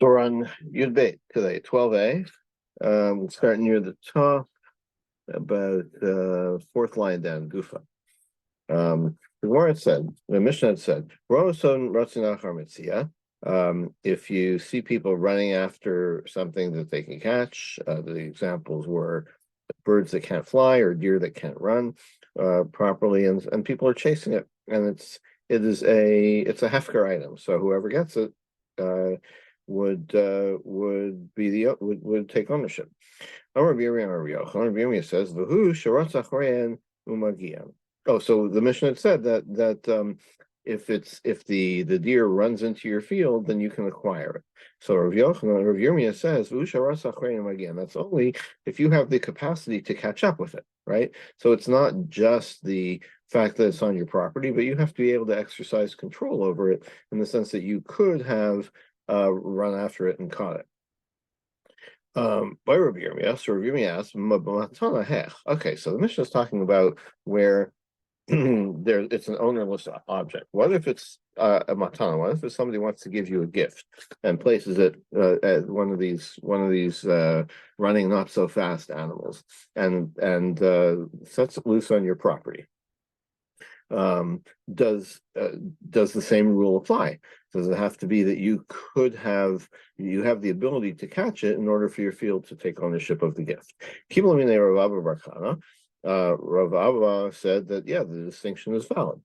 So we're on Yud Beit today, 12a. We'll start near the top, about fourth line down, Gufa. The Gemara said, the Mishnah had said, if you see people running after something that they can catch, the examples were birds that can't fly or deer that can't run properly, and people are chasing it, and it's a hefker item. So whoever gets it would take ownership. Amar Birmi says, "V'hu sharatz achrein umagian." Oh, so the Mishnah had said that if the deer runs into your field, then you can acquire it. So Rav Yirmiyah says, "V'hu sharatz achrein umagian." That's only if you have the capacity to catch up with it, right? So it's not just the fact that it's on your property, but you have to be able to exercise control over it in the sense that you could have run after it and caught it. By Rabbi Yirmiyah, so Rabbi Yirmiyah asks, okay, so the Mishnah is talking about where it's an ownerless object. What if it's a matana? What if somebody wants to give you a gift and places it at one of these running not so fast animals and sets it loose on your property? Does the same rule apply? Does it have to be that you have the ability to catch it in order for your field to take ownership of the gift? Rav Abba said that the distinction is valid.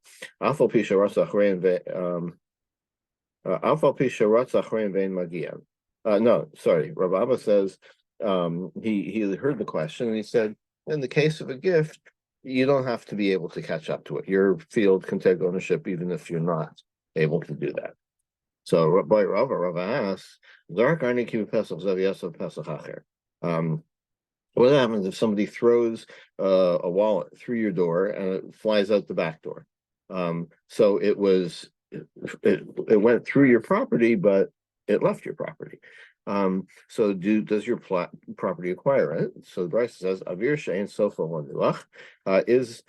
No, sorry. Rav Abba says he heard the question and he said, in the case of a gift, you don't have to be able to catch up to it. Your field can take ownership even if you're not able to do that. So Rabbi Rava asks, what happens if somebody throws a wallet through your door and it flies out the back door? So it went through your property, but it left your property. So does your property acquire it? So the Bryce says, Avir Shein Sofa Wanduach. Is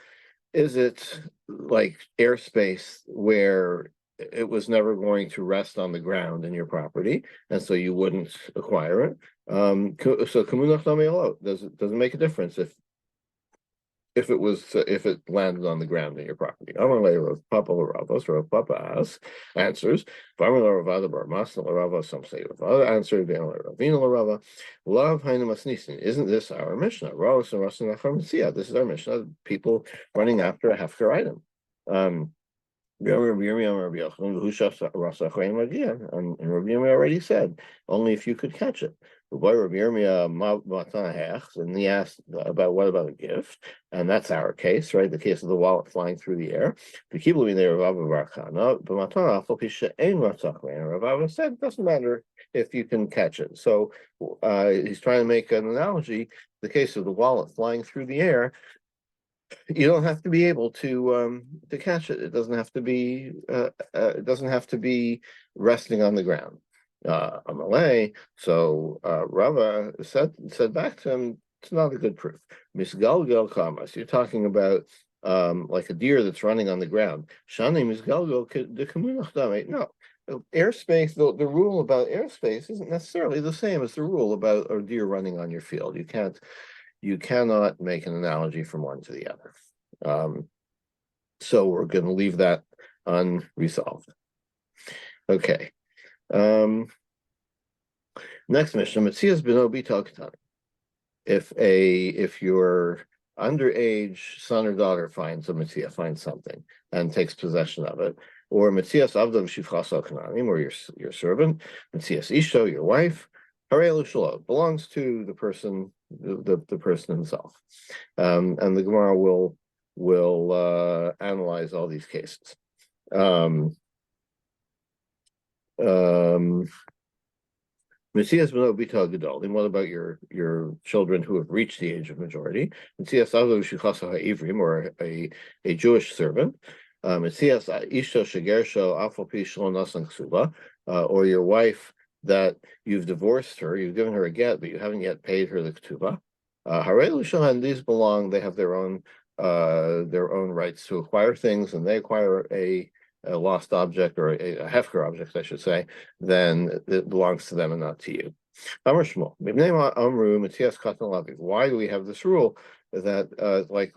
it like airspace where it was never going to rest on the ground in your property, and so you wouldn't acquire it? So Kamunach Nameolot, does it make a difference if it landed on the ground in your property? Papa answers. Some say Rava answer. Isn't this our Mishnah? This is our Mishnah. People running after a hefker item. And Rabbi Yirmiyah already said only if you could catch it. And he asked about what about a gift, and that's our case, right? The case of the wallet flying through the air. The Rav Abba said it doesn't matter if you can catch it. So he's trying to make an analogy. The case of the wallet flying through the air, you don't have to be able to catch it. It doesn't have to be resting on the ground. Amalei. So Rava said back to him, it's not a good proof. Misgalgel kamas. You're talking about like a deer that's running on the ground. Shani misgalgel de kamunach dame. No. Airspace, the rule about airspace isn't necessarily the same as the rule about a deer running on your field. You cannot make an analogy from one to the other. So we're going to leave that unresolved. Okay. Next Mishnah, Metzia's beno bito ketani. If your underage son or daughter finds something and takes possession of it, or Metzias avdav shivchaso kananim, or your servant, Metzias isho, your wife, harelu shalo, belongs to the person himself. And the Gemara will analyze all these cases. Metzia b'no bito gedolim. What about your children who have reached the age of majority? Metzia savo shichasa ha'ivrim, or a Jewish servant. Metzia isho shegersho afal pi shlo nasan ksuba, or your wife that you've divorced her, you've given her a get, but you haven't yet paid her the ketubah. Harelu shahan, these belong. They have their own rights to acquire things, and they acquire a a lost object or a hefker object, I should say, then it belongs to them and not to you. Amar Shmuel, why do we have this rule that, like,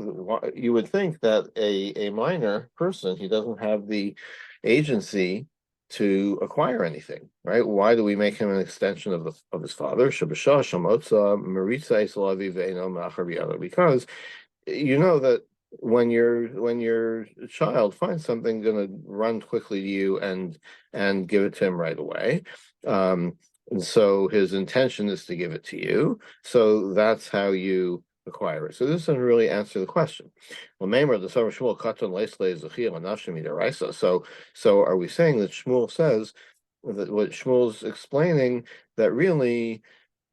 you would think that a minor person, he doesn't have the agency to acquire anything, right? Why do we make him an extension of his father? Because you know that when your child finds something, going to run quickly to you and give it to him right away. And so his intention is to give it to you. So that's how you acquire it. So this doesn't really answer the question. Well, so are we saying that Shmuel says that what Shmuel's explaining, that really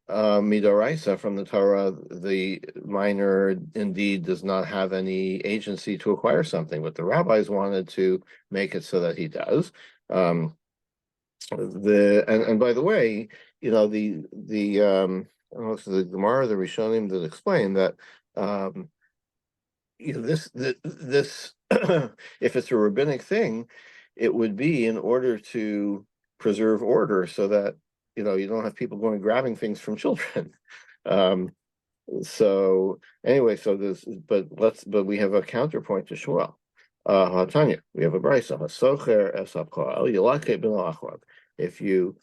Midoraisa from the Torah, the minor indeed does not have any agency to acquire something, but the rabbis wanted to make it so that he does. And by the way, you know, I don't know if it's the Gemara, the Rishonim that explain that you know, this if it's a rabbinic thing, it would be in order to preserve order so that, you know, you don't have people going grabbing things from children. So anyway, but we have a counterpoint to Shmuel. Tanya, we have a brisa. If you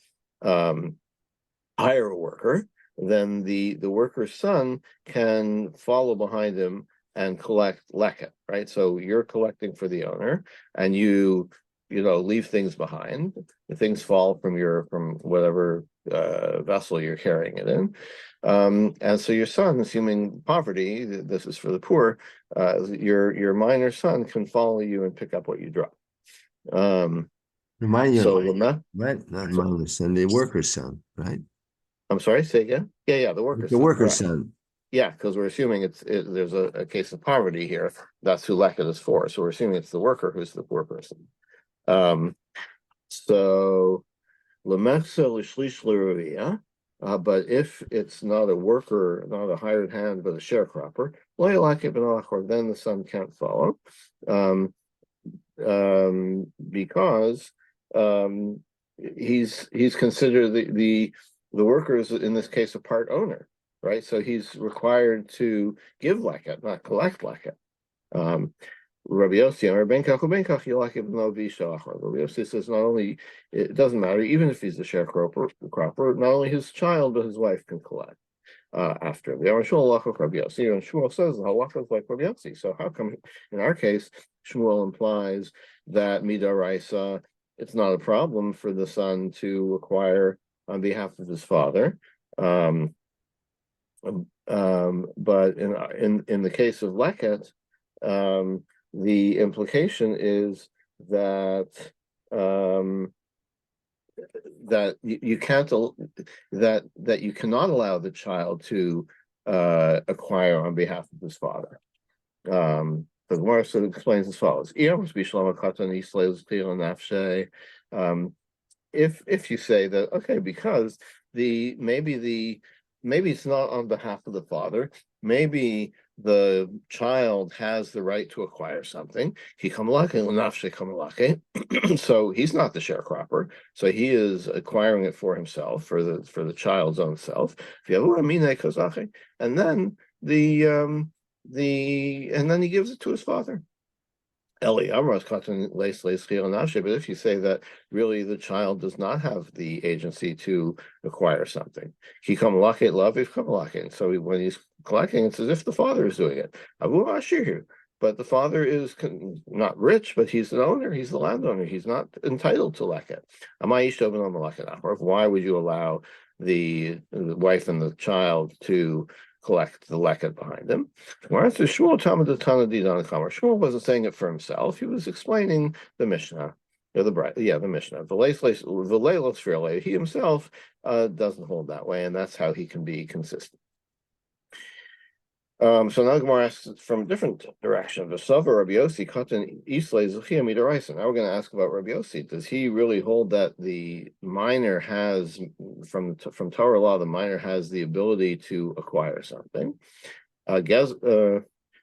hire a worker, then the worker's son can follow behind him and collect leket, right? So you're collecting for the owner, and you leave things behind. The things fall from whatever vessel you're carrying it in. And so your son, assuming poverty, this is for the poor, your minor son can follow you and pick up what you drop. Remind you, So right? Not minor son, the worker's son, right? I'm sorry, say again. Yeah, the worker's The son. worker's Right. son. Yeah, because we're assuming there's a case of poverty here. That's who leket is for. So we're assuming it's the worker who's the poor person. So Metzia l'shlish l'revia. But if it's not a worker, not a hired hand, but a sharecropper, then the son can't follow, because he's considered the worker is in this case a part owner, right? So he's required to give leket, not collect leket. Rabbi Yossi, Rabbi Yossi says not only it doesn't matter, even if he's the sharecropper, not only his child but his wife can collect after. The Rabbi Yossi, and Shmuel says the halacha is like Rabbi Yossi. So how come in our case Shmuel implies that midaraisa it's not a problem for the son to acquire on behalf of his father? But in the case of leket, the implication is that that you can't that you cannot allow the child to acquire on behalf of his father. The Gemara explains as follows: if you say that, okay, because maybe it's not on behalf of the father, maybe the child has the right to acquire something. So he's not the sharecropper, so he is acquiring it for himself, for the child's own self. And then and then he gives it to his father. But if you say that really the child does not have the agency to acquire something, so when he's collecting, it's as if the father is doing it. But the father is not rich, but he's an owner, he's the landowner, he's not entitled to leket. Why would you allow the wife and the child to collect the leket behind him? Shmuel wasn't saying it for himself. He was explaining the Mishnah. The Mishnah. He himself doesn't hold that way, and that's how he can be consistent. So now Gemara asks from a different direction. Now we're going to ask about Rabbi Yossi. Does he really hold that the minor has, from Torah law, the minor has the ability to acquire something?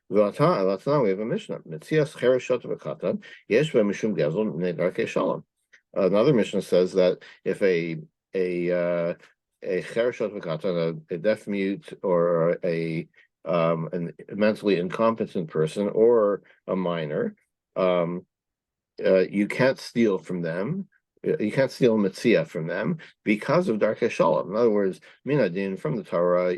That's now we have a Mishnah. Metzias chereshot v'katan yesh mishum gezel mnei darkei shalom. Another Mishnah says that if a chereshot v'katan, a deaf mute, or an mentally incompetent person, or a minor, you can't steal from them. You can't steal Metzia from them because of darkei shalom. In other words, minadin from the Torah,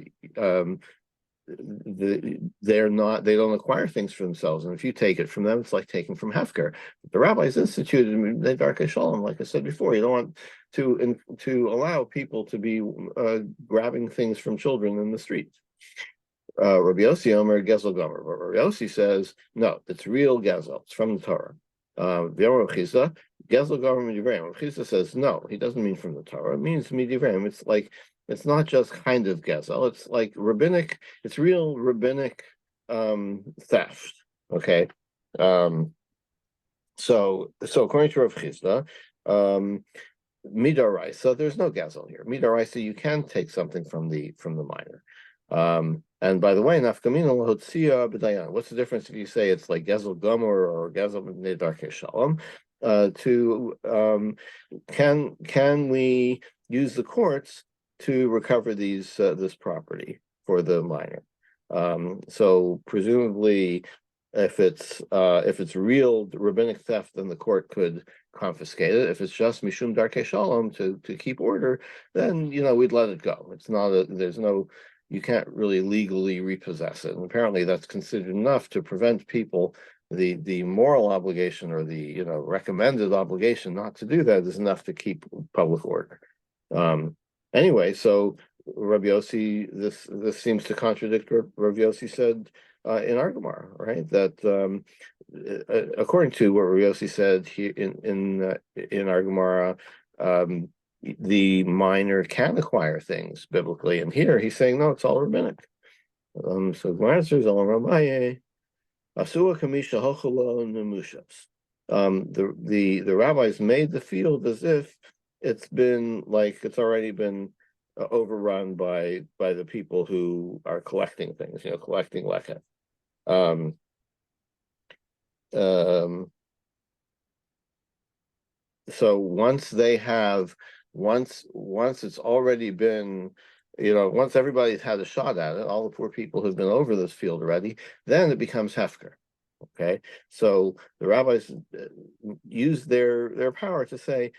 they don't acquire things for themselves, and if you take it from them, it's like taking from hefker. The rabbis instituted the darkei shalom, like I said before. You don't want to allow people to be grabbing things from children in the streets. Rabbi Yossi Omer Gezel Gomer, but Rabbi Yossi says no, it's real Gezel. It's from the Torah. V'Omer Chizda Gezel Gomer Midivreim. Chizda says no, he doesn't mean from the Torah. It means Midivreim. It's like, it's not just kind of gezel. It's like rabbinic. It's real rabbinic theft. Okay. So according to Rav Chizda, midaraisa, there's no gezel here. Midaraisa, you can take something from the minor. And by the way, nafkamina lahotzia b'dayan. What's the difference if you say it's like gezel gomer or gezel b'nei darkei shalom? Can we use the courts to recover this property for the minor? So presumably, if it's real rabbinic theft, then the court could confiscate it. If it's just mishum darkei shalom to keep order, then we'd let it go. It's not you can't really legally repossess it, and apparently that's considered enough to prevent people. The moral obligation, or the recommended obligation not to do that, is enough to keep public order. Anyway, so Rabbi Yossi, this seems to contradict what Rabbi Yossi said in our Gemara, right? That according to what Rabbi Yossi said here in our Gemara, the minor can acquire things biblically, and here he's saying no, it's all rabbinic. So Gemara answers Al Ramaye Asua Kamisha Hochalo Nemushas. The rabbis made the field as if it's already been overrun by the people who are collecting things, collecting lechem. So once it's already been, once everybody's had a shot at it, all the poor people who've been over this field already, then it becomes hefker. Okay, so the rabbis use their power to say,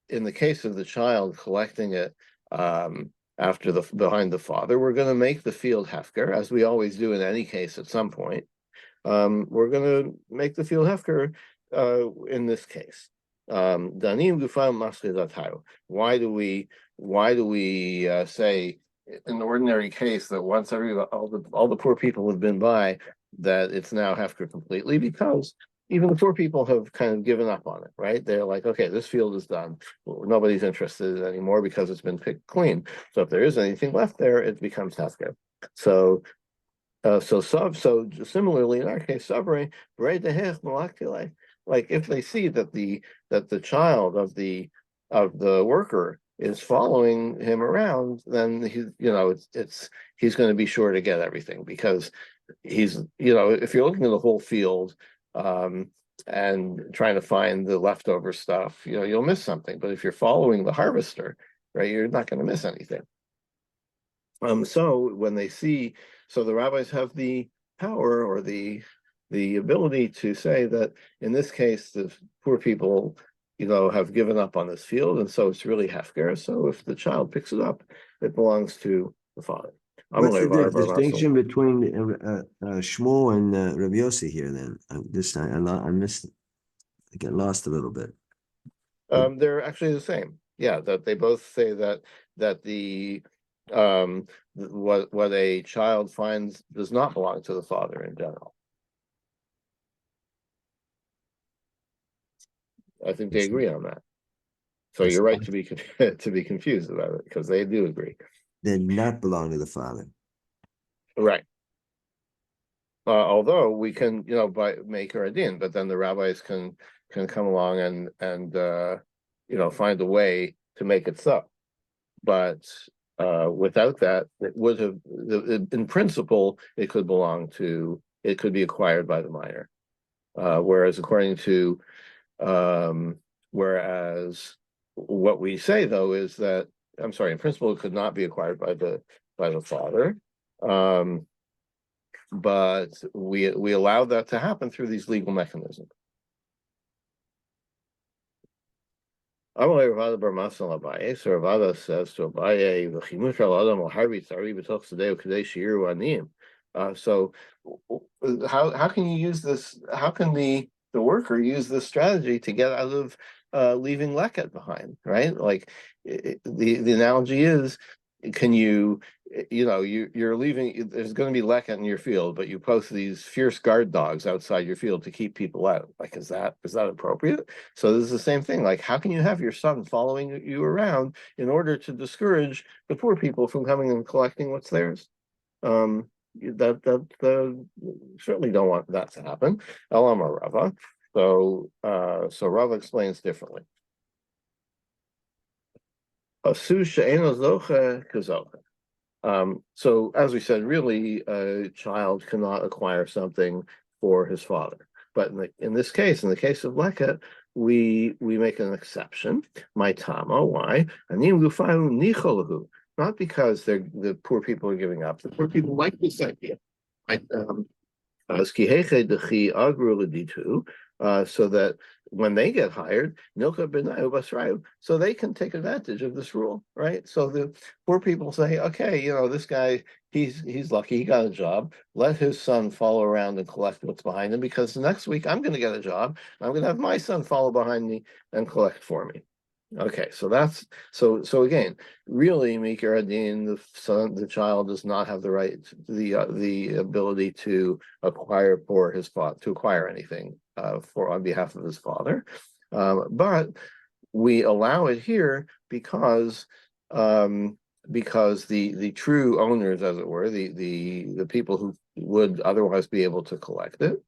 in the case of the child collecting it behind the father, we're going to make the field hefker, as we always do in any case at some point. We're going to make the field hefker in this case. Danim gufam maschizatayu. Why do we say in the ordinary case that once all the poor people have been by, that it's now hefker completely? Because even the poor people have kind of given up on it, right? They're like, okay, this field is done. Nobody's interested anymore because it's been picked clean. So if there is anything left there, it becomes hefker. So similarly in our case, sabre brei dehech malaktile. Like if they see that the child of the worker is following him around, then he's going to be sure to get everything, because he's if you're looking at the whole field and trying to find the leftover stuff, you'll miss something. But if you're following the harvester, right, you're not going to miss anything. So when they see, so the rabbis have the power, or the ability to say that in this case the poor people have given up on this field, and so it's really hefker. So if the child picks it up, it belongs to the father. What's the distinction between Shmuel and Rabbi Yossi here then? This time I missed it. I get lost a little bit. They're actually the same. Yeah, that they both say that the what a child finds does not belong to the father in general. I think they agree on that. So you're right to be confused about it, because they do agree. They not belong to the father, right? Although we can, by make a din, but then the rabbis can come along and find a way to make it so. But without that, it would have, in principle, it could belong to it could be acquired by the minor. Whereas whereas what we say though is that, I'm sorry, in principle it could not be acquired by the father, but we allow that to happen through these legal mechanisms. Amalei Ravada bar Masal Abaye. So Ravada says to Abaye, "V'chimush al adam al harbi tzari b'toch sadeu kadei shiru aniyim." So, how can you use this? How can the worker use this strategy to get out of leaving leket behind? Right? Like the analogy is, can you? You're leaving. There's going to be leket in your field, but you post these fierce guard dogs outside your field to keep people out. Like, is that appropriate? So this is the same thing. Like, how can you have your son following you around in order to discourage the poor people from coming and collecting what's theirs? That certainly don't want that to happen. Elama Rava. So Rava explains differently. Asu she'eno zoche kazoche. So as we said, really, a child cannot acquire something for his father. But in this case, in the case of leket, we make an exception. My tama, why? Not because the poor people are giving up. The poor people like this idea. So that when they get hired, so they can take advantage of this rule, right? So the poor people say, okay, this guy, he's lucky, he got a job. Let his son follow around and collect what's behind him, because the next week I'm going to get a job. I'm going to have my son follow behind me and collect for me. Okay, so that's so again, really, Mikar Adin, the child does not have the right, the ability to acquire for his father, to acquire anything on behalf of his father, but we allow it here because the true owners, as it were, the people who would otherwise be able to collect it,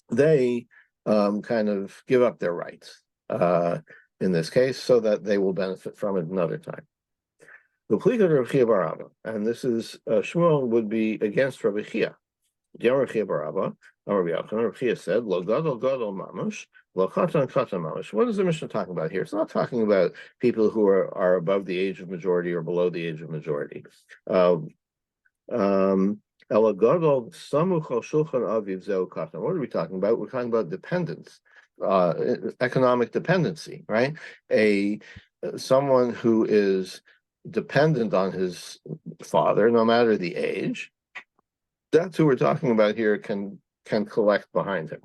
they kind of give up their rights. In this case, so that they will benefit from it another time. The plea of Rav Chia bar Abba, and this is Shmuel would be against Rav Chia. Rav Chia bar Abba, Rav Chia said, "Lo gadol gadol mamash, lo katan katan mamash." What is the Mishnah talking about here? It's not talking about people who are above the age of majority or below the age of majority. What are we talking about? We're talking about dependence, economic dependency, right? Someone who is dependent on his father, no matter the age. That's who we're talking about here. Can collect behind him,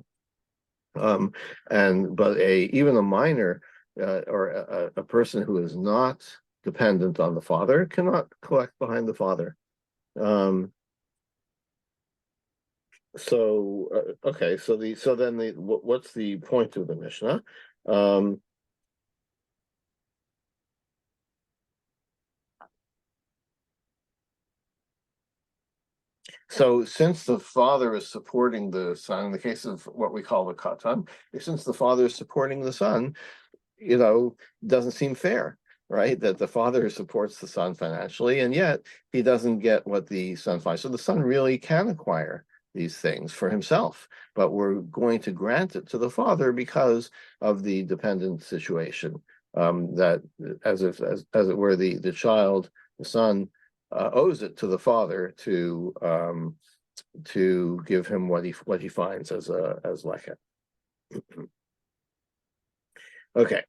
but even a minor or a person who is not dependent on the father cannot collect behind the father. Okay, so then what's the point of the Mishnah? So since the father is supporting the son, in the case of what we call the katan, since the father is supporting the son, doesn't seem fair, right? That the father supports the son financially, and yet he doesn't get what the son finds. So the son really can acquire these things for himself, but we're going to grant it to the father because of the dependent situation. That as it were, the child, the son, owes it to the father to give him what he finds as leket. Okay.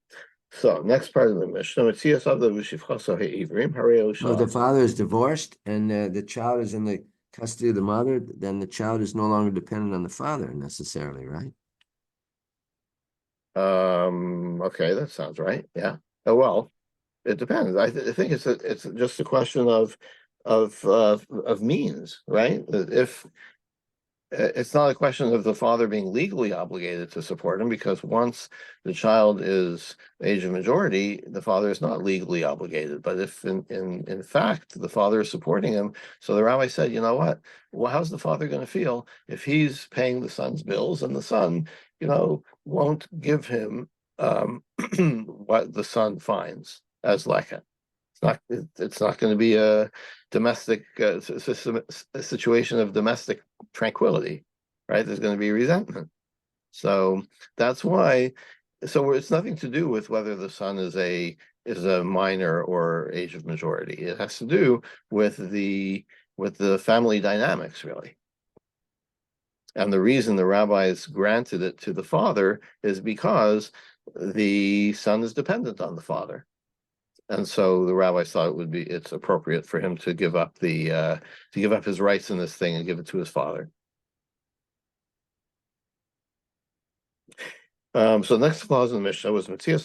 So next part of the Mishnah, if the father is divorced and the child is in the custody of the mother, then the child is no longer dependent on the father necessarily, right? Okay, that sounds right. Yeah. Oh, well, it depends. I think it's just a question of means, right? If it's not a question of the father being legally obligated to support him, because once the child is age of majority, the father is not legally obligated. But if in fact the father is supporting him, so the rabbi said, you know what? Well, how's the father going to feel if he's paying the son's bills and the son, won't give him what the son finds as leket? It's not going to be a domestic a situation of domestic tranquility, right? There's going to be resentment. So that's why. So it's nothing to do with whether the son is a minor or age of majority. It has to do with the family dynamics, really. And the reason the rabbis granted it to the father is because the son is dependent on the father. And so the rabbis thought it's appropriate for him to give up his rights in this thing and give it to his father. So the next clause in the Mishnah was Metzia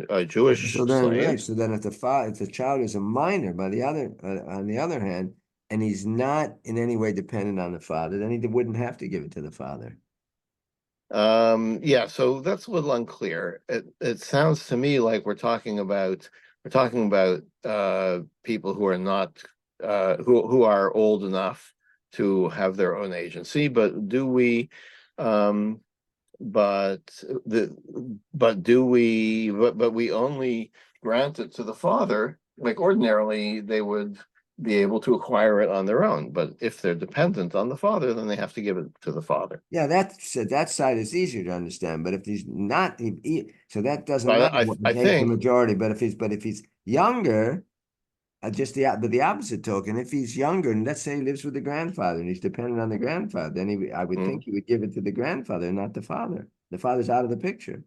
a Jewish slave. So then if the child is a minor, on the other hand, and he's not in any way dependent on the father, then he wouldn't have to give it to the father. Yeah, so that's a little unclear. It sounds to me like we're talking about people who are not who are old enough to have their own agency, but do we but we only grant it to the father. Like ordinarily they would be able to acquire it on their own, but if they're dependent on the father, then they have to give it to the father. Yeah, that side is easier to understand. But if he's not, so that doesn't But matter what I think the majority. But if he's younger, but the opposite token, if he's younger, and let's say he lives with the grandfather and he's dependent on the grandfather, then I would think he would give it to the grandfather, not the father. The father's out of the picture.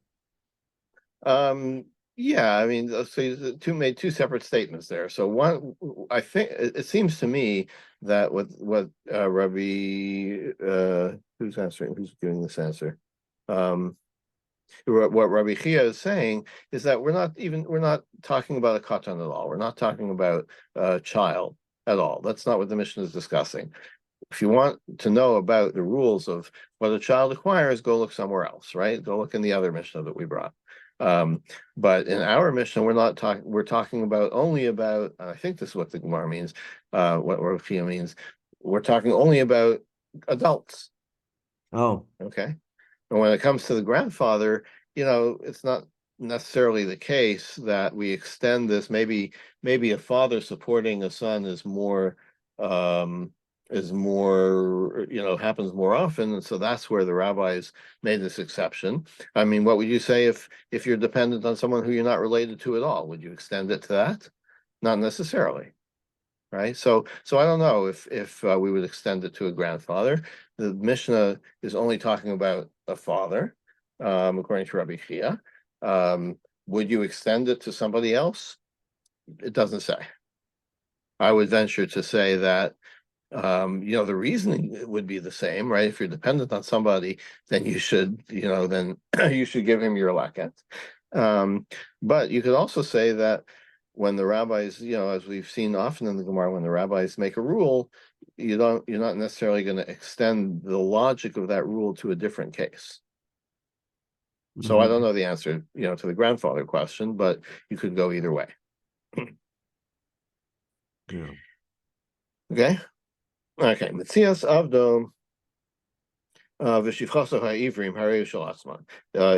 Yeah, I mean, so you made two separate statements there. So one, I think it seems to me that what Rabbi who's answering, who's giving this answer, what Rabbi Chia is saying is that we're not talking about a katan at all. We're not talking about a child at all. That's not what the Mishnah is discussing. If you want to know about the rules of what a child acquires, go look somewhere else, right? Go look in the other Mishnah that we brought. But in our Mishnah, we're talking about only about, I think this is what the Gemara means, what Rabbi Chia means. We're talking only about adults. Oh, okay. And when it comes to the grandfather, it's not necessarily the case that we extend this. Maybe a father supporting a son is more happens more often, and so that's where the rabbis made this exception. I mean, what would you say if you're dependent on someone who you're not related to at all? Would you extend it to that? Not necessarily. Right. So I don't know if we would extend it to a grandfather. The Mishnah is only talking about a father, according to Rabbi Chia. Would you extend it to somebody else? It doesn't say. I would venture to say that the reasoning would be the same, right? If you're dependent on somebody, then you should, then you should give him your laket. But you could also say that when the rabbis, as we've seen often in the Gemara, when the rabbis make a rule, you're not necessarily going to extend the logic of that rule to a different case. So I don't know the answer, to the grandfather question, but you could go either way. Yeah. Okay. Metzias Avdom v'shivchaso ha'ivrim harei shel atzman.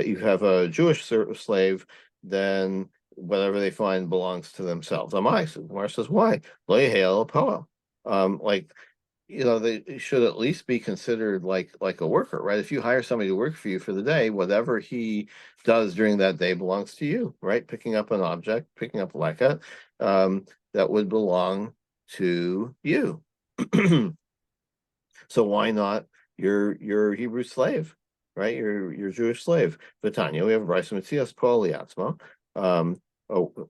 You have a Jewish slave, then whatever they find belongs to themselves. Amai, so Gemara says, why? Lo yehel poel. They should at least be considered like a worker, right? If you hire somebody to work for you for the day, whatever he does during that day belongs to you, right? Picking up an object, picking up a leket, that would belong to you. So why not your Hebrew slave, right? Your Jewish slave. V'tanya, we have Brisa Metzias Poel Liatzma.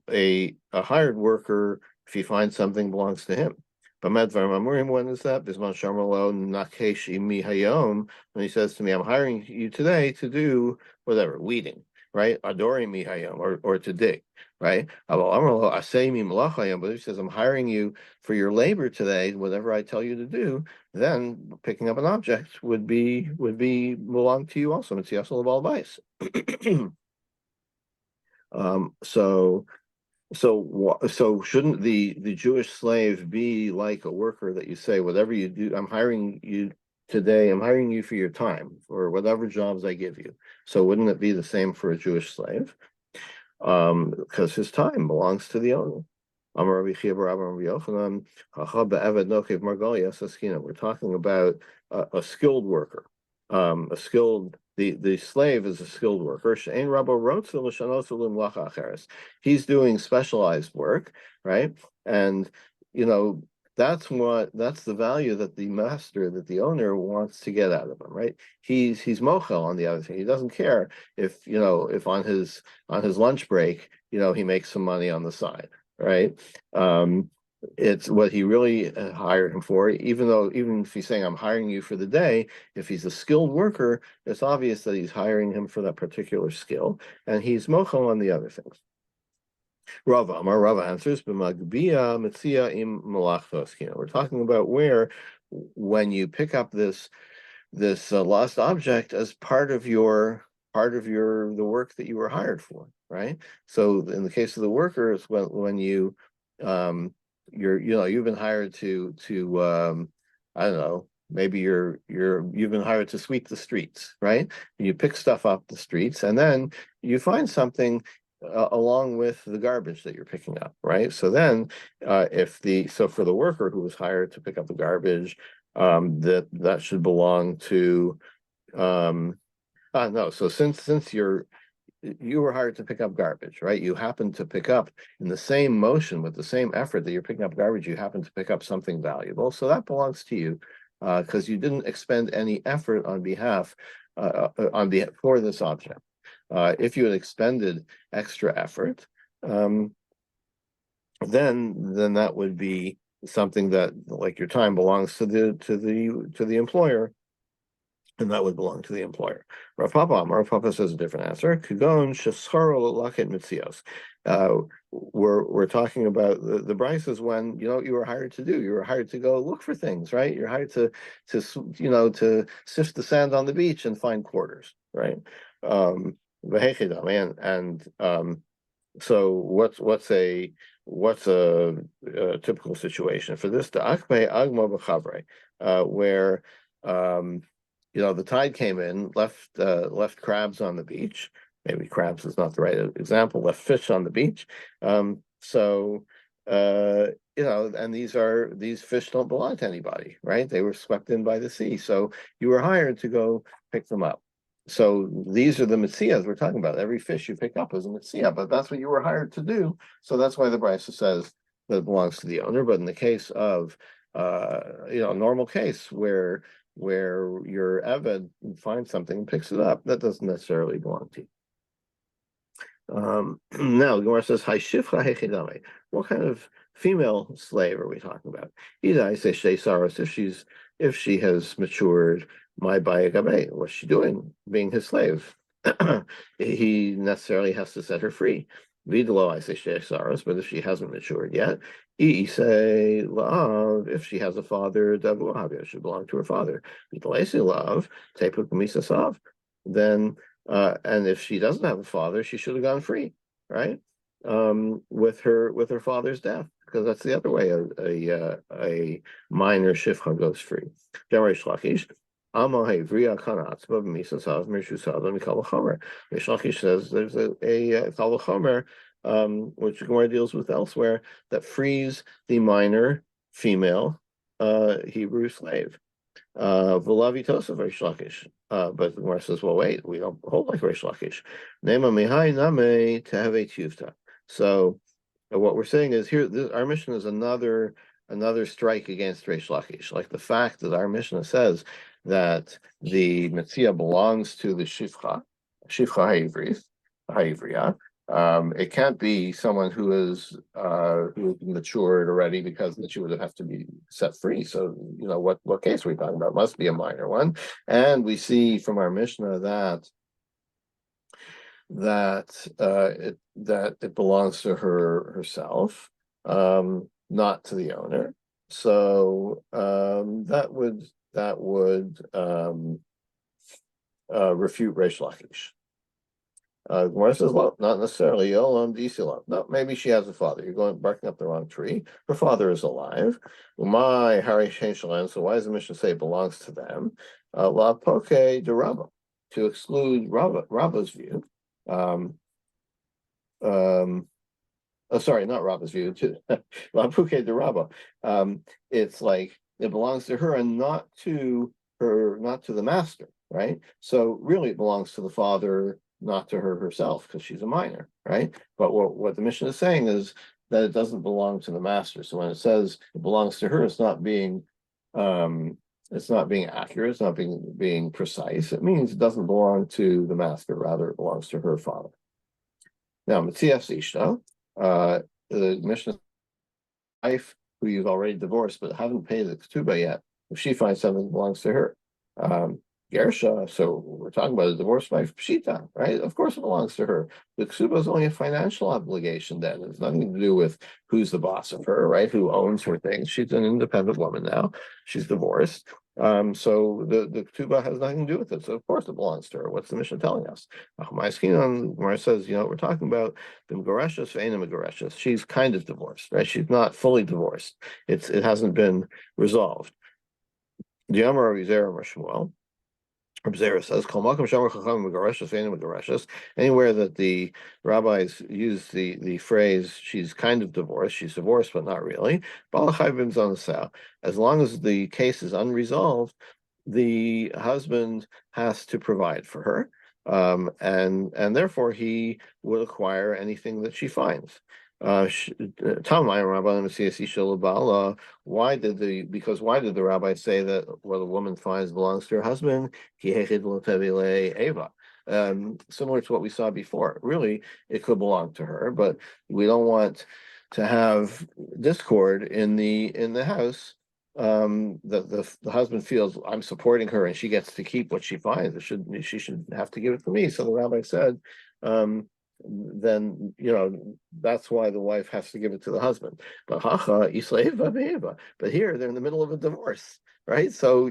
A hired worker, if he finds something, belongs to him. When is that? Bisman Sharmalo Nakesh Imi Hayom. When he says to me, I'm hiring you today to do whatever, weeding, right? Adori Mi Hayom, or to dig, right? But he says, I'm hiring you for your labor today, whatever I tell you to do, then picking up an object would belong to you also. It's Yasal of all vice. So shouldn't the Jewish slave be like a worker that you say, whatever you do, I'm hiring you today, I'm hiring you for your time, for whatever jobs I give you. So wouldn't it be the same for a Jewish slave? Because his time belongs to the owner. We're talking about a skilled worker. The slave is a skilled worker. He's doing specialized work, right? And that's the value that the owner wants to get out of him, right? He's mochel on the other thing. He doesn't care if on his lunch break, he makes some money on the side, right? It's what he really hired him for. Even if he's saying I'm hiring you for the day, if he's a skilled worker, it's obvious that he's hiring him for that particular skill, and he's mochel on the other things. Rava answers, "B'magbia Metzia im malachtos." We're talking about where, when you pick up this lost object as part of the work that you were hired for, right? So in the case of the workers, when you've been hired to I don't know, maybe you've been hired to sweep the streets, right? You pick stuff off the streets, and then you find something along with the garbage that you're picking up, right? So then, for the worker who was hired to pick up the garbage, that should belong to no. So since you were hired to pick up garbage, right? You happen to pick up, in the same motion with the same effort that you're picking up garbage, you happen to pick up something valuable. So that belongs to you, because you didn't expend any effort for this object. If you had expended extra effort, then that would be something that, like, your time belongs to the employer, and that would belong to the employer. Rav Papa says a different answer. Kugon shesaro laket mitzios. We're talking about the Bryce is when you were hired to do. You were hired to go look for things, right? You're hired to sift the sand on the beach and find quarters, right? So what's a typical situation for this? The akme agma b'chavre, where the tide came in, left crabs on the beach. Maybe crabs is not the right example. Left fish on the beach. So and these fish don't belong to anybody, right? They were swept in by the sea. So you were hired to go pick them up. So these are the Metzias we're talking about. Every fish you pick up is a Metzia, but that's what you were hired to do. So that's why the Brisa says that it belongs to the owner. But in the case of a normal case where your Eved finds something and picks it up, that doesn't necessarily belong to you. Now the Gemara says, what kind of female slave are we talking about? Either I say Shtei Saros, if she has matured, my Bayagabe, what's she doing being his slave? He necessarily has to set her free. Vidalo, I say Shtei Saros, but if she hasn't matured yet, say love, if she has a father, Davu should belong to her father. Vidalesi love, Tepuk Misasav, then and if she doesn't have a father, she should have gone free, right? With her father's death, because that's the other way a minor shifcha goes free. Rish Lakish says there's a Kalachomer, which Gemara deals with elsewhere, that frees the minor female Hebrew slave. V'lavi Tosaf Rish Lakish. But the Gemara says, well, wait, we don't hold like Rish Lakish. Nema mihai name to have a tuvta. So what we're saying is here, our mission is another strike against Rish Lakish. Like the fact that our Mishnah says that the Metzia belongs to the Shifcha Ha'ivriya. It can't be someone who is matured already, because she would have to be set free. So what case are we talking about? It must be a minor one. And we see from our Mishnah that it belongs to herself, not to the owner. So that would refute Reish Lakish. Gemara says, well, not necessarily. No, maybe she has a father. You're barking up the wrong tree. Her father is alive. My Hari so why does the Mishnah say it belongs to them? La poke de Rabba, to exclude Rabba's view. Oh, sorry, not Rabba's view, too. Lapuke de Rabba. It's like it belongs to her and not to her, not to the master, right? So really it belongs to the father, not to her herself, because she's a minor, right? But what the mission is saying is that it doesn't belong to the master. So when it says it belongs to her, it's not being accurate, it's not being precise. It means it doesn't belong to the master, rather it belongs to her father. Now, Metzia Ishta, the Mishnah wife who you've already divorced but haven't paid the ketubah yet, if she finds something that belongs to her. Gersha, so we're talking about a divorced wife, Pshita, right? Of course it belongs to her. The ketubah is only a financial obligation then. It's nothing to do with who's the boss of her, right? Who owns her things. She's an independent woman now. She's divorced. So the ketubah has nothing to do with it. So of course it belongs to her. What's the Mishnah telling us? Gemara says, we're talking about the Megareshus, Ve'ena Megareshus. She's kind of divorced, right? She's not fully divorced. It hasn't been resolved. The Amar Rizera Shmuel. Zera says, anywhere that the rabbis use the phrase she's kind of divorced, she's divorced but not really, as long as the case is unresolved, the husband has to provide for her, and therefore he would acquire anything that she finds. Why did the rabbi say that what a woman finds belongs to her husband? Similar to what we saw before. Really, it could belong to her, but we don't want to have discord in the house. The husband feels I'm supporting her and she gets to keep what she finds. She should have to give it to me. So the rabbi said, then that's why the wife has to give it to the husband. But here they're in the middle of a divorce, right? So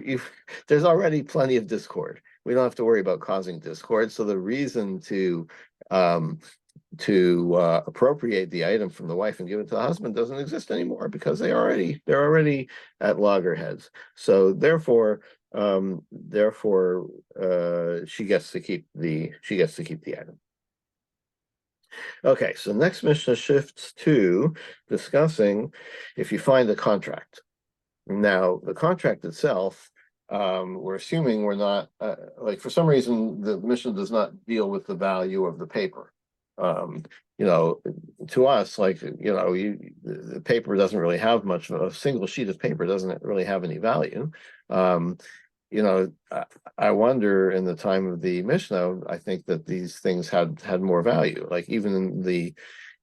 there's already plenty of discord. We don't have to worry about causing discord. So the reason to appropriate the item from the wife and give it to the husband doesn't exist anymore, because they're already at loggerheads. So therefore she gets to keep the item. Okay, so next Mishnah shifts to discussing if you find a contract. Now, the contract itself, we're assuming we're not, for some reason, the Mishnah does not deal with the value of the paper. To us, the paper doesn't really have much. A single sheet of paper doesn't really have any value. I wonder in the time of the Mishnah, I think that these things had more value. Like even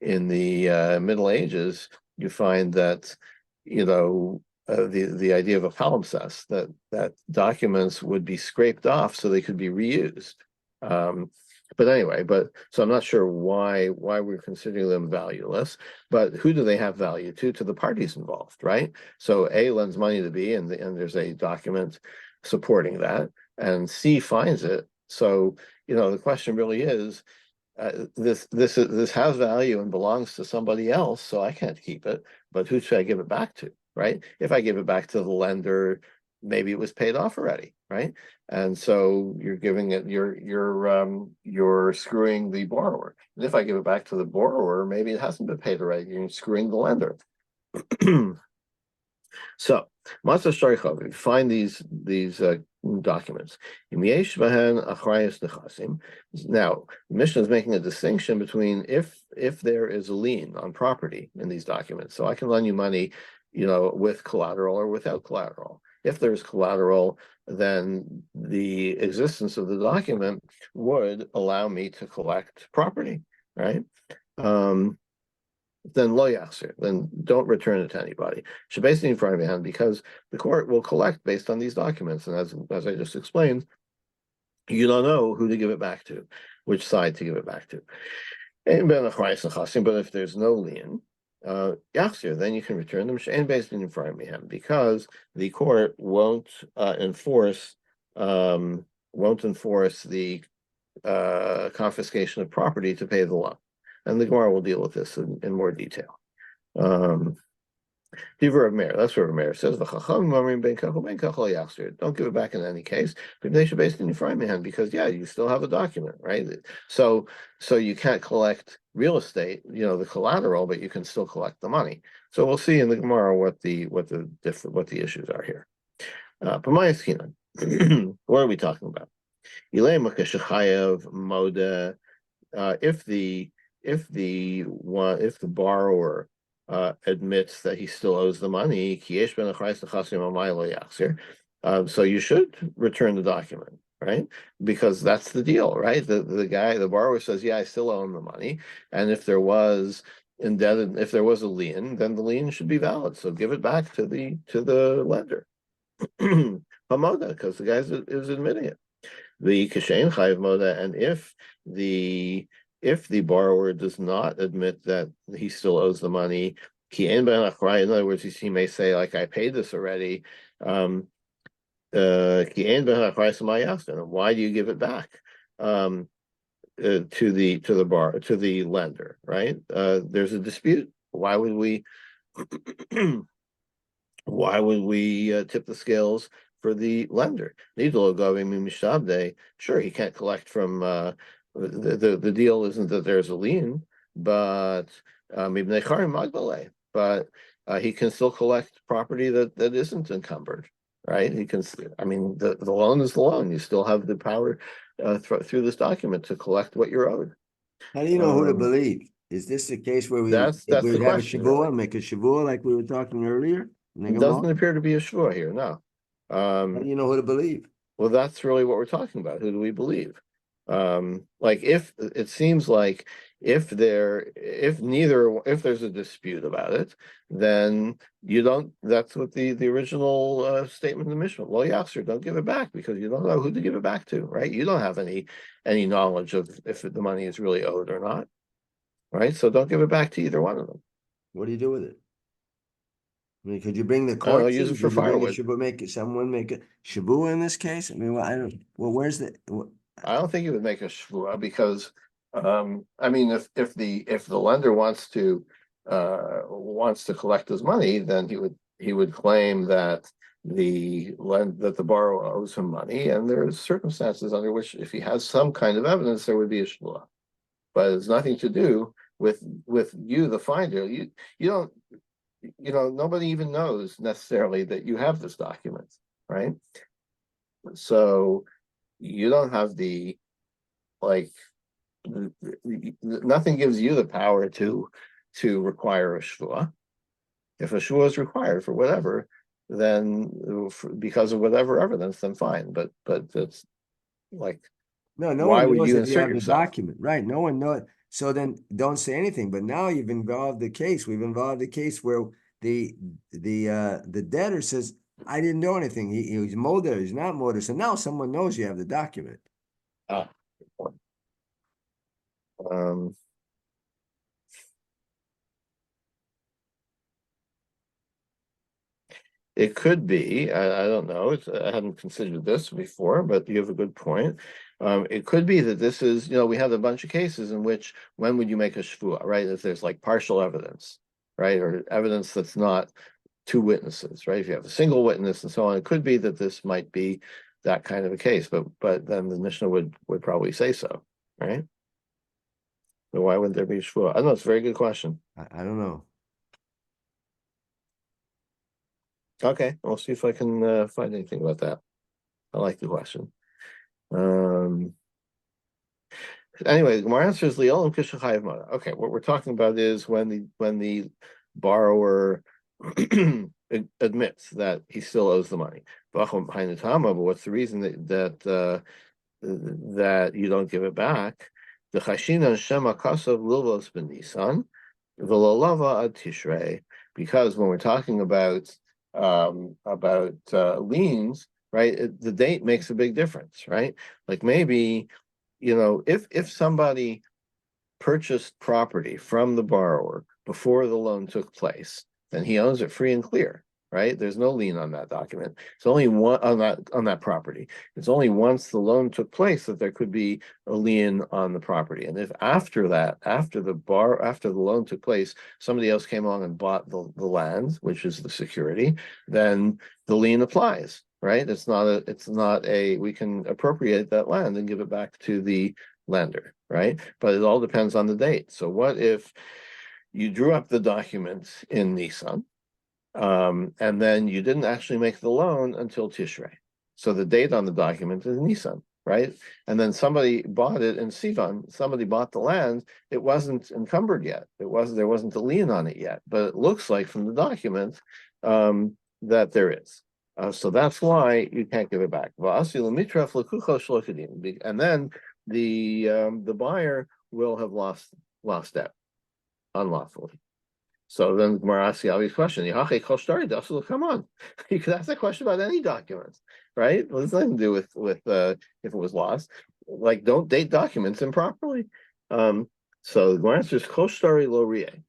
in the Middle Ages, you find that the idea of a palimpsest, that documents would be scraped off so they could be reused. But anyway, so I'm not sure why we're considering them valueless, but who do they have value to? To the parties involved, right? So A lends money to B, and there's a document supporting that, and C finds it. So the question really is, this has value and belongs to somebody else, so I can't keep it. But who should I give it back to, right? If I give it back to the lender, maybe it was paid off already, right? And so you're giving it, you're screwing the borrower. And if I give it back to the borrower, maybe it hasn't been paid already. You're screwing the lender. So, Matzah Sharichov, if you find these documents. Now, the Mishnah is making a distinction between if there is a lien on property in these documents. So I can lend you money, with collateral or without collateral. If there's collateral, then the existence of the document would allow me to collect property, right? Then lo yachzir, then don't return it to anybody. Shabbeis in front of hand, because the court will collect based on these documents, and as I just explained, you don't know who to give it back to, which side to give it back to. But if there's no lien, yachzir, then you can return them. And based in front of hand, because the court won't enforce the confiscation of property to pay the loan. And the Gemara will deal with this in more detail. Divrei Rav Meir, that's what Rav Meir says. V'chacham mamrim ben kach u'ben kach lo yachzir. Don't give it back in any case. Based in Ephraim, because you still have a document, right? So you can't collect real estate, the collateral, but you can still collect the money. So we'll see in the Gemara what the issues are here. What are we talking about? Moda. If the borrower admits that he still owes the money, so you should return the document, right? Because that's the deal, right? The borrower says, "Yeah, I still owe him the money," and if there was a lien, then the lien should be valid. So give it back to the lender, because the guy is admitting it. The Kashain Chayiv Moda, and if the borrower does not admit that he still owes the money, in other words, he may say, like, I paid this already. Why do you give it back to the lender, right? There's a dispute. Why would we tip the scales for the lender? Sure, he can't collect from the deal isn't that there's a lien, but he can still collect property that isn't encumbered, right? He can. I mean, the loan is the loan. You still have the power through this document to collect what you're owed. How do you know who to believe? Is this the case where we That's would the have a question, shavua, really. make a shavua like we were talking earlier? It doesn't appear to be a shvua here, no. How do you know who to believe? Well, that's really what we're talking about. Who do we believe? Like, if it seems like if there's a dispute about it, then you don't. That's what the original statement in the Mishnah. Well, Yasser, don't give it back because you don't know who to give it back to, right? You don't have any knowledge of if the money is really owed or not, right? So don't give it back to either one of them. What do you do with it? I mean, could you bring the I don't know, court? use it for Could you bring a firewood. someone make a shavua in this case? I mean, well, I don't. Well, where's the? I don't think you would make a shvua because, I mean, if the lender wants to collect his money, then he would claim that the borrower owes him money, and there are circumstances under which, if he has some kind of evidence, there would be a shvua. But it's nothing to do with you, the finder. You don't. Nobody even knows necessarily that you have this document, right? So you don't have nothing gives you the power to require a shvua. If a shvua is required for whatever, then because of whatever evidence, then fine. But it's like, No why one would knows you if you insert have the yourself? document, right? No one knows. So then don't say anything. But now you've involved the case. We've involved the case where the debtor says, I didn't know anything. He's Mulder, he's not Mulder. So now someone knows you have the document. Ah, it could be. I don't know. I hadn't considered this before, but you have a good point. It could be that this is, we have a bunch of cases in which when would you make a shvua, right? If there's like partial evidence, right, or evidence that's not two witnesses, right? If you have a single witness and so on, it could be that this might be that kind of a case, but then the Mishnah would probably say so, right? So why wouldn't there be a shvua? I don't know. It's a very good question. I don't know. Okay, I'll see if I can find anything about that. I like the question. Anyway, my answer is Leolam Kishachayev Mada. Okay, what we're talking about is when the borrower admits that he still owes the money. But what's the reason that you don't give it back? The Chashina Shema Kasav Lilvos Ben Nisan, V'Lalava Ad Tishrei, because when we're talking about liens, right, the date makes a big difference, right? Like maybe, if somebody purchased property from the borrower before the loan took place, then he owns it free and clear, right? There's no lien on that document. It's only one on that property. It's only once the loan took place that there could be a lien on the property. And if after that, after the loan took place, somebody else came along and bought the land, which is the security, then the lien applies, right? It's not a we can appropriate that land and give it back to the lender, right? But it all depends on the date. So what if you drew up the documents in Nissan, and then you didn't actually make the loan until Tishrei? So the date on the document is Nissan, right? And then somebody bought it in Sivan. Somebody bought the land. It wasn't encumbered yet. There wasn't a lien on it yet, but it looks like from the document that there is. So that's why you can't give it back. And then the buyer will have lost debt unlawfully. So then Gemara asks the obvious question: come on, you could ask that question about any documents, right? Well, it's nothing to do with if it was lost. Like, don't date documents improperly. So the Gemara answers Koshtari lo rie.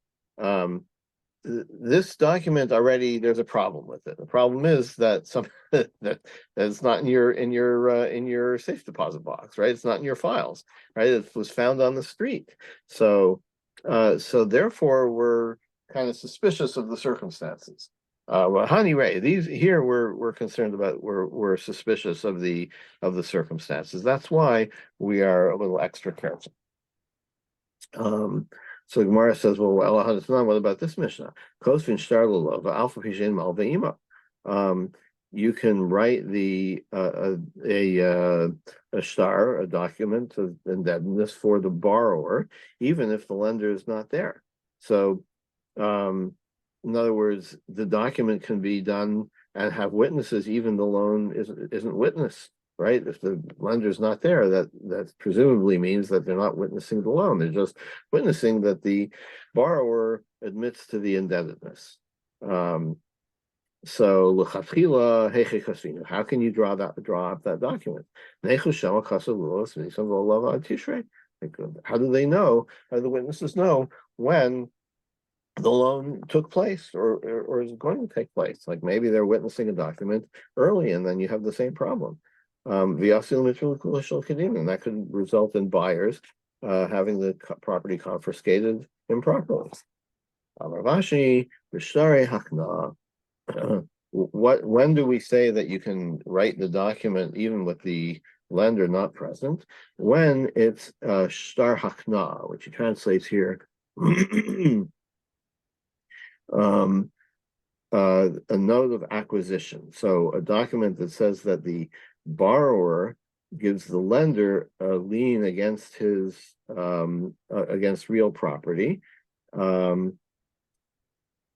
This document already, there's a problem with it. The problem is that that it's not in your safe deposit box, right? It's not in your files, right? It was found on the street. So therefore we're kind of suspicious of the circumstances. Honey Ray, these here we're concerned about, we're suspicious of the circumstances. That's why we are a little extra careful. So Gemara says, well, what about this Mishnah? You can write a star, a document of indebtedness for the borrower, even if the lender is not there. So, in other words, the document can be done and have witnesses, even the loan isn't witnessed. Right? If the lender's not there, that presumably means that they're not witnessing the loan. They're just witnessing that the borrower admits to the indebtedness. So l'chatchila heiche kasvinu. How can you draw up that document? How do they know? How do the witnesses know when the loan took place or is going to take place? Like, maybe they're witnessing a document early, and then you have the same problem. And that could result in buyers having the property confiscated improperly. When do we say that you can write the document even with the lender not present? When it's shtar hakna, which he translates here a note of acquisition. So a document that says that the borrower gives the lender a lien against his against real property,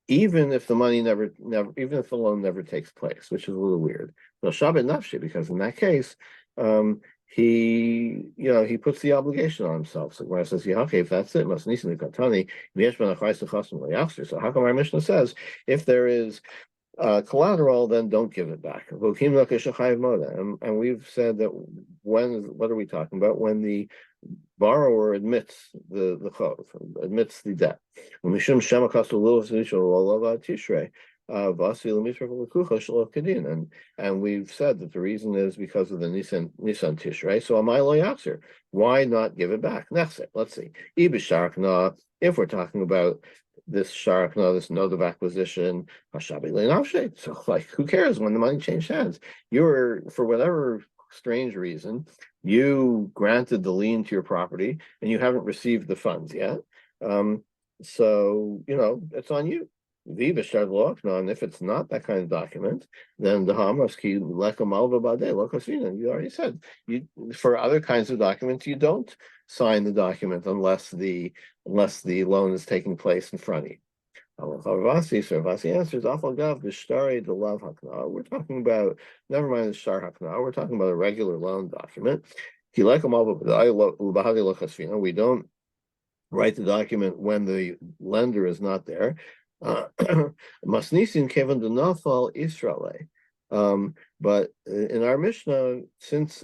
even if the money even if the loan never takes place, which is a little weird. So Shabbat Nafshi, because in that case, he puts the obligation on himself. So Gemara says, okay, if that's it, must nisin katani. So how come our Mishnah says if there is collateral, then don't give it back? And we've said that what are we talking about? When the borrower admits the chov, admits the debt. And we've said that the reason is because of the Nisan Tishrei. So Amai lo yachzir. Why not give it back? Let's see. If we're talking about this sharakna, this note of acquisition, so like, who cares when the money changed hands? For whatever strange reason, you granted the lien to your property and you haven't received the funds yet. So it's on you. And if it's not that kind of document, then the Hamaski you already said, for other kinds of documents, you don't sign the document unless the loan is taking place in front of you. Ravasi answers, we're talking about, never mind the shtar hakna, we're talking about a regular loan document. We don't write the document when the lender is not there. Masnisin kevan denafal Israel. But in our Mishnah, since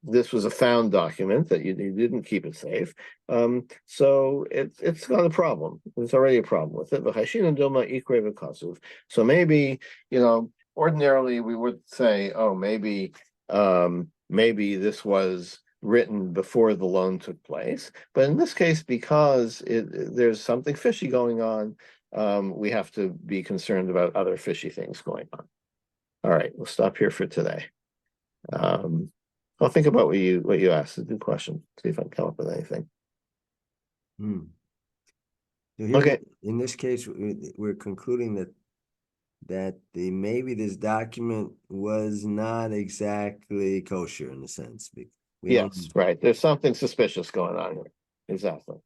this was a found document that you didn't keep it safe. So it's got a problem. There's already a problem with it. So maybe, ordinarily we would say, oh, maybe this was written before the loan took place. But in this case, because there's something fishy going on, we have to be concerned about other fishy things going on. All right, we'll stop here for today. I'll think about what you asked. It's a good question. See if I can come up with anything. So here Okay. in this case, we're concluding that maybe this document was not exactly kosher in a sense. Yes, right. There's something suspicious going on here. Exactly.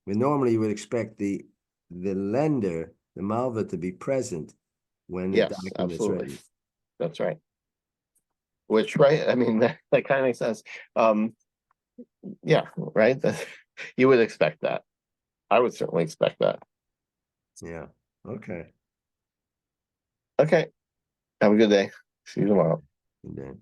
But normally you would expect the lender, the malva, to be present when the Yes, document is absolutely. written. That's right. Which, right? I mean, that kind of makes sense. Yeah, right. You would expect that. I would certainly expect that. Yeah. Okay. Okay. Have a good day. See you tomorrow. And then.